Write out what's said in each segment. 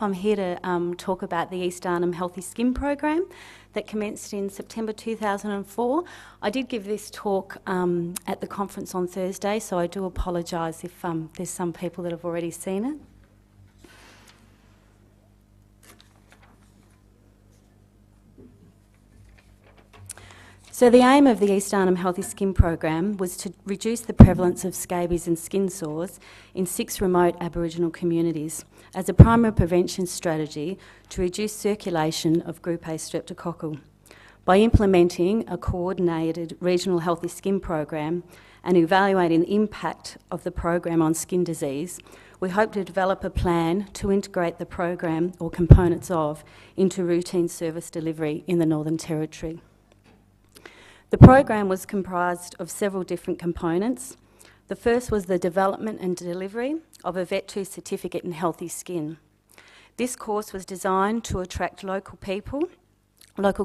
I'm here to talk about the East Arnhem Healthy Skin Program that commenced in September 2004. I did give this talk at the conference on Thursday, so I do apologise if there's some people that have already seen it. So the aim of the East Arnhem Healthy Skin Program was to reduce the prevalence of scabies and skin sores in 6 remote Aboriginal communities as a primary prevention strategy to reduce circulation of Group A streptococcal. By implementing a coordinated regional healthy skin program and evaluating the impact of the program on skin disease, we hope to develop a plan to integrate the program or components of into routine service delivery in the Northern Territory. The program was comprised of several different components. The first was the development and delivery of a Vet 2 certificate in healthy skin. This course was designed to attract local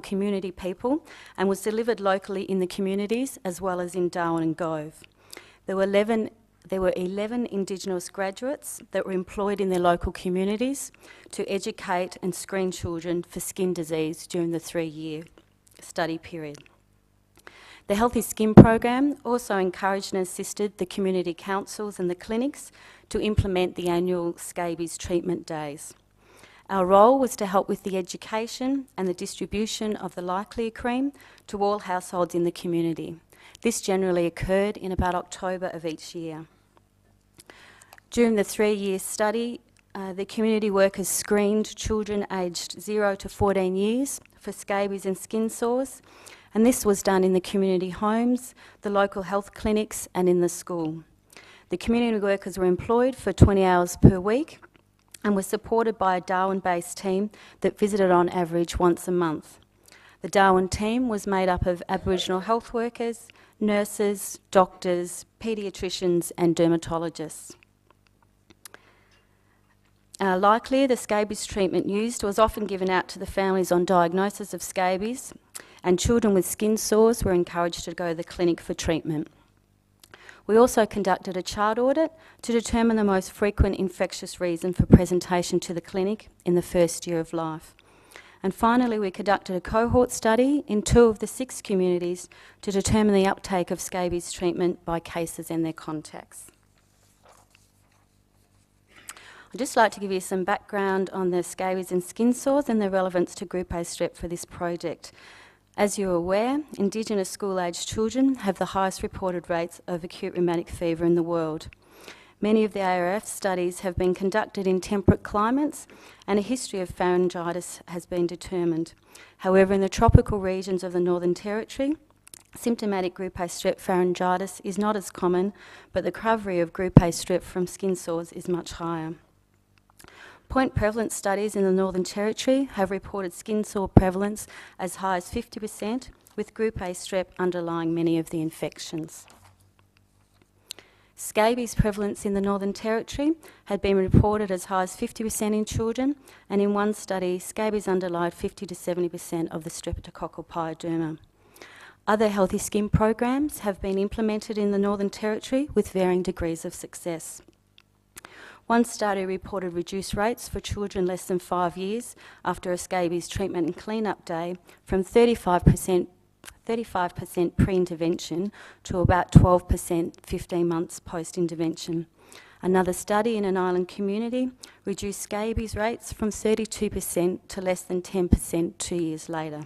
community people, and was delivered locally in the communities as well as in Darwin and Gove. There were 11 Indigenous graduates that were employed in their local communities to educate and screen children for skin disease during the 3-year study period. The Healthy Skin Program also encouraged and assisted the community councils and the clinics to implement the annual scabies treatment days. Our role was to help with the education and the distribution of the Likely cream to all households in the community. This generally occurred in about October of each year. During the 3-year study, the community workers screened children aged 0 to 14 years for scabies and skin sores, and this was done in the community homes, the local health clinics and in the school. The community workers were employed for 20 hours per week and were supported by a Darwin-based team that visited on average once a month. The Darwin team was made up of Aboriginal health workers, nurses, doctors, paediatricians and dermatologists. Likely, the scabies treatment used was often given out to the families on diagnosis of scabies, and children with skin sores were encouraged to go to the clinic for treatment. We also conducted a child audit to determine the most frequent infectious reason for presentation to the clinic in the first year of life. And finally, we conducted a cohort study in 2 of the 6 communities to determine the uptake of scabies treatment by cases and their contacts. I'd just like to give you some background on the scabies and skin sores and their relevance to Group A strep for this project. As you're aware, Indigenous school-aged children have the highest reported rates of acute rheumatic fever in the world. Many of the ARF studies have been conducted in temperate climates, and a history of pharyngitis has been determined. However, in the tropical regions of the Northern Territory, symptomatic Group A strep pharyngitis is not as common, but the recovery of Group A strep from skin sores is much higher. Point prevalence studies in the Northern Territory have reported skin sore prevalence as high as 50%, with Group A strep underlying many of the infections. Scabies prevalence in the Northern Territory had been reported as high as 50% in children, and in one study, scabies underlied 50 to 70% of the streptococcal pyoderma. Other healthy skin programs have been implemented in the Northern Territory with varying degrees of success. One study reported reduced rates for children less than 5 years after a scabies treatment and clean-up day from 35% pre-intervention to about 12% 15 months post-intervention. Another study in an island community reduced scabies rates from 32% to less than 10% 2 years later.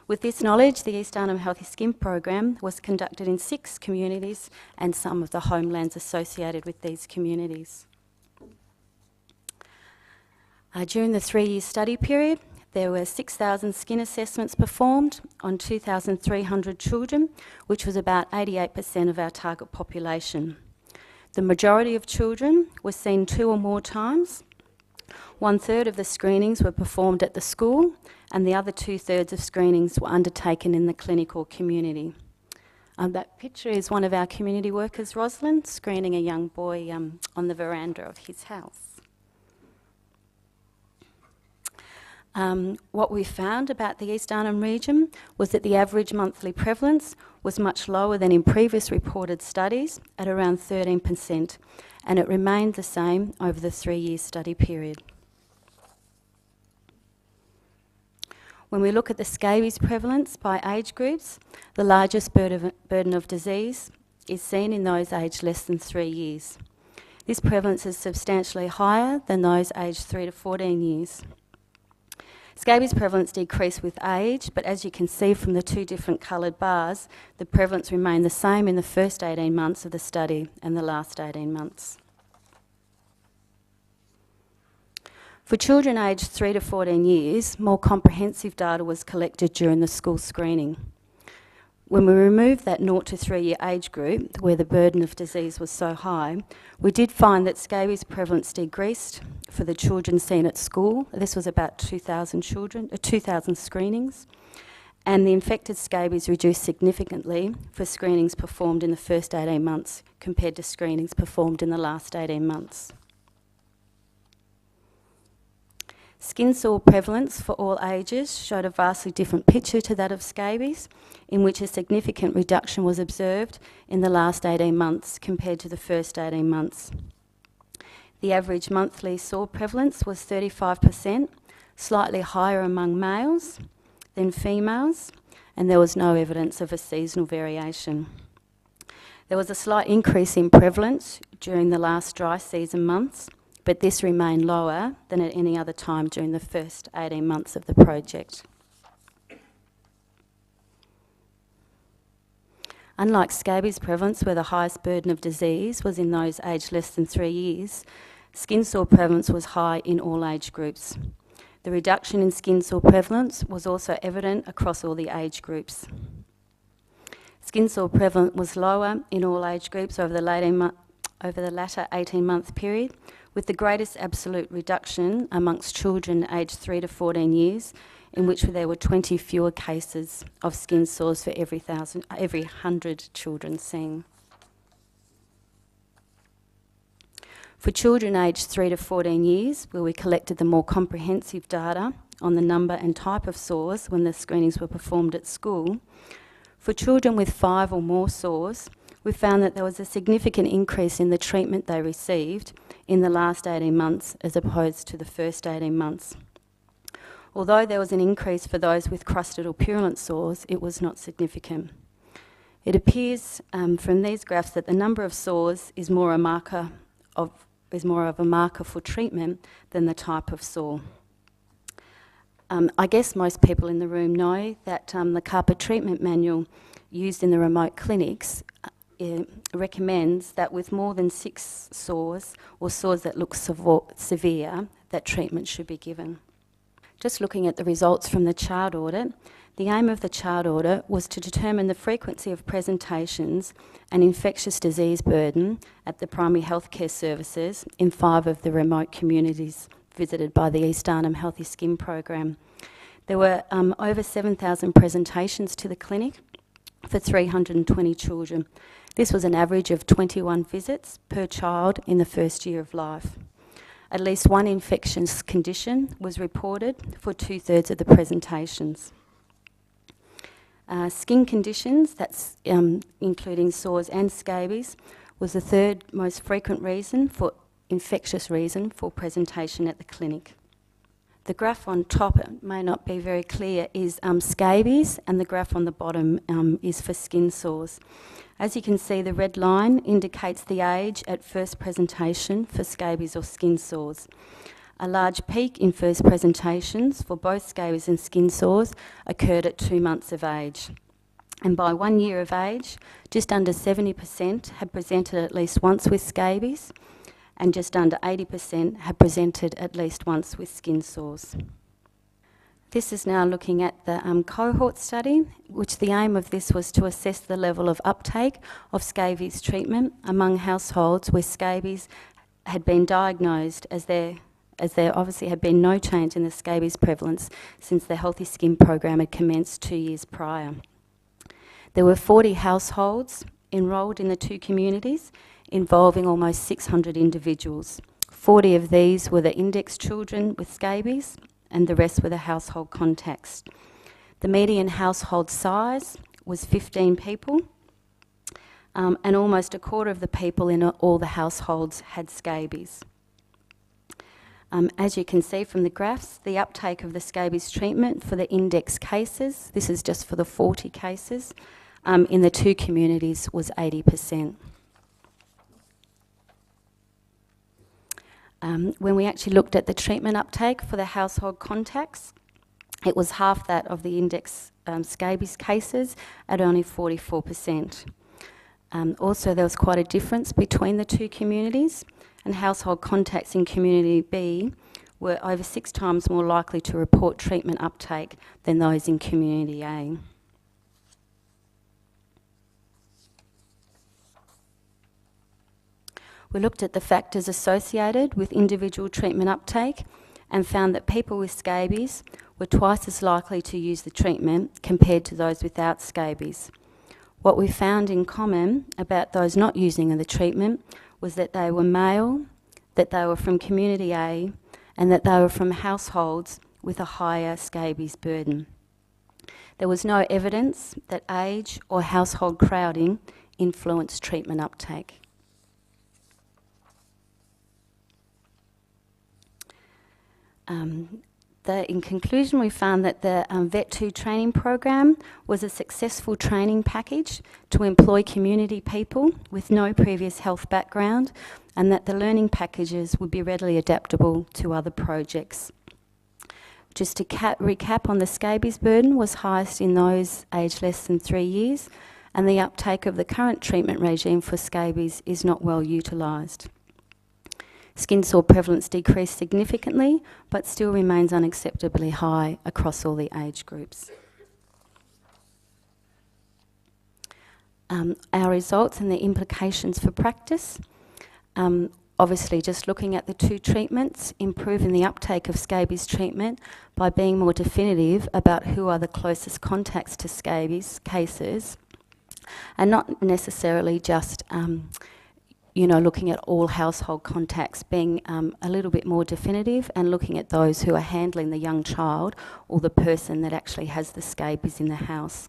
With this knowledge, the East Arnhem Healthy Skin program was conducted in 6 communities and some of the homelands associated with these communities. During the 3-year study period, there were 6,000 skin assessments performed on 2,300 children, which was about 88% of our target population. The majority of children were seen 2 or more times. 1/3 of the screenings were performed at the school, and the other 2/3 of screenings were undertaken in the clinic or community. That picture is one of our community workers, Rosalind, screening a young boy on the veranda of his house. What we found about the East Arnhem region was that the average monthly prevalence was much lower than in previous reported studies at around 13%, and it remained the same over the 3-year study period. When we look at the scabies prevalence by age groups, the largest burden of disease is seen in those aged less than 3 years. This prevalence is substantially higher than those aged 3 to 14 years. Scabies prevalence decreased with age, but as you can see from the 2 different coloured bars, the prevalence remained the same in the first 18 months of the study and the last 18 months. For children aged 3 to 14 years, more comprehensive data was collected during the school screening. When we removed that 0 to 3 year age group, where the burden of disease was so high, we did find that scabies prevalence decreased for the children seen at school. This was about 2,000 children, 2,000 screenings, and the infected scabies reduced significantly for screenings performed in the first 18 months compared to screenings performed in the last 18 months. Skin sore prevalence for all ages showed a vastly different picture to that of scabies, in which a significant reduction was observed in the last 18 months compared to the first 18 months. The average monthly sore prevalence was 35%, slightly higher among males than females, and there was no evidence of a seasonal variation. There was a slight increase in prevalence during the last dry season months, but this remained lower than at any other time during the first 18 months of the project. Unlike scabies prevalence, where the highest burden of disease was in those aged less than 3 years, skin sore prevalence was high in all age groups. The reduction in skin sore prevalence was also evident across all the age groups. Skin sore prevalence was lower in all age groups over the latter 18-month period, with the greatest absolute reduction amongst children aged 3 to 14 years, in which there were 20 fewer cases of skin sores for every 100 children seen. For children aged 3 to 14 years, where we collected the more comprehensive data on the number and type of sores when the screenings were performed at school, for children with 5 or more sores, we found that there was a significant increase in the treatment they received in the last 18 months as opposed to the first 18 months. Although there was an increase for those with crusted or purulent sores, it was not significant. It appears from these graphs that the number of sores is more of a marker for treatment than the type of sore. I guess most people in the room know that the carpet treatment manual used in the remote clinics recommends that with more than 6 sores or sores that look severe, that treatment should be given. Just looking at the results from the child audit, The aim of the child audit was to determine the frequency of presentations and infectious disease burden at the primary healthcare services in 5 of the remote communities visited by the East Arnhem Healthy Skin program. There were over 7,000 presentations to the clinic for 320 children. This was an average of 21 visits per child in the first year of life. At least one infectious condition was reported for 2/3 of the presentations. Skin conditions, that's including sores and scabies, was the 3rd most frequent infectious reason for presentation at the clinic. The graph on top, it may not be very clear, is scabies, and the graph on the bottom is for skin sores. As you can see, the red line indicates the age at first presentation for scabies or skin sores. A large peak in first presentations for both scabies and skin sores occurred at 2 months of age. And by 1 year of age, just under 70% had presented at least once with scabies, and just under 80% had presented at least once with skin sores. This is now looking at the cohort study, which the aim of this was to assess the level of uptake of scabies treatment among households where scabies had been diagnosed, as there obviously had been no change in the scabies prevalence since the Healthy Skin program had commenced 2 years prior. There were 40 households enrolled in the 2 communities, involving almost 600 individuals. 40 of these were the index children with scabies, and the rest were the household contacts. The median household size was 15 people, and almost a quarter of the people in all the households had scabies. As you can see from the graphs, the uptake of the scabies treatment for the index cases, this is just for the 40 cases, in the 2 communities was 80%. When we actually looked at the treatment uptake for the household contacts, it was half that of the index scabies cases at only 44%. Also, there was quite a difference between the 2 communities, and household contacts in Community B were over 6 times more likely to report treatment uptake than those in Community A. We looked at the factors associated with individual treatment uptake and found that people with scabies were twice as likely to use the treatment compared to those without scabies. What we found in common about those not using the treatment was that they were male, that they were from Community A, and that they were from households with a higher scabies burden. There was no evidence that age or household crowding influenced treatment uptake. In conclusion, we found that the Vet2 training program was a successful training package to employ community people with no previous health background, and that the learning packages would be readily adaptable to other projects. Just to recap on the scabies burden was highest in those aged less than 3 years, and the uptake of the current treatment regime for scabies is not well utilised. Skin sore prevalence decreased significantly, but still remains unacceptably high across all the age groups. Our results and the implications for practice. Obviously, just looking at the 2 treatments, improving the uptake of scabies treatment by being more definitive about who are the closest contacts to scabies cases, and not necessarily just looking at all household contacts, being a little bit more definitive and looking at those who are handling the young child or the person that actually has the scabies in the house.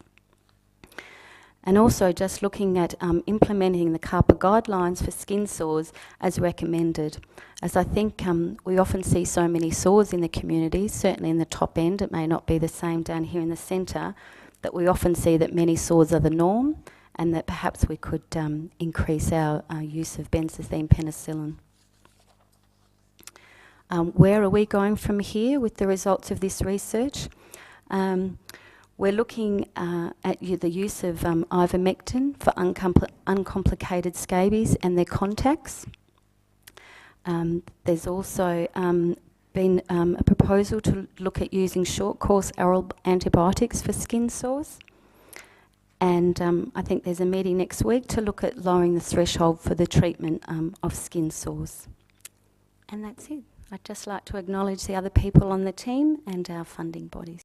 And also just looking at implementing the CARPA guidelines for skin sores as recommended. As I think we often see so many sores in the community, certainly in the top end, it may not be the same down here in the centre, that we often see that many sores are the norm, and that perhaps we could increase our use of benzathine penicillin. Where are we going from here with the results of this research? We're looking at the use of ivermectin for uncomplicated scabies and their contacts. There's also been a proposal to look at using short course oral antibiotics for skin sores. And I think there's a meeting next week to look at lowering the threshold for the treatment of skin sores. And that's it. I'd just like to acknowledge the other people on the team and our funding bodies.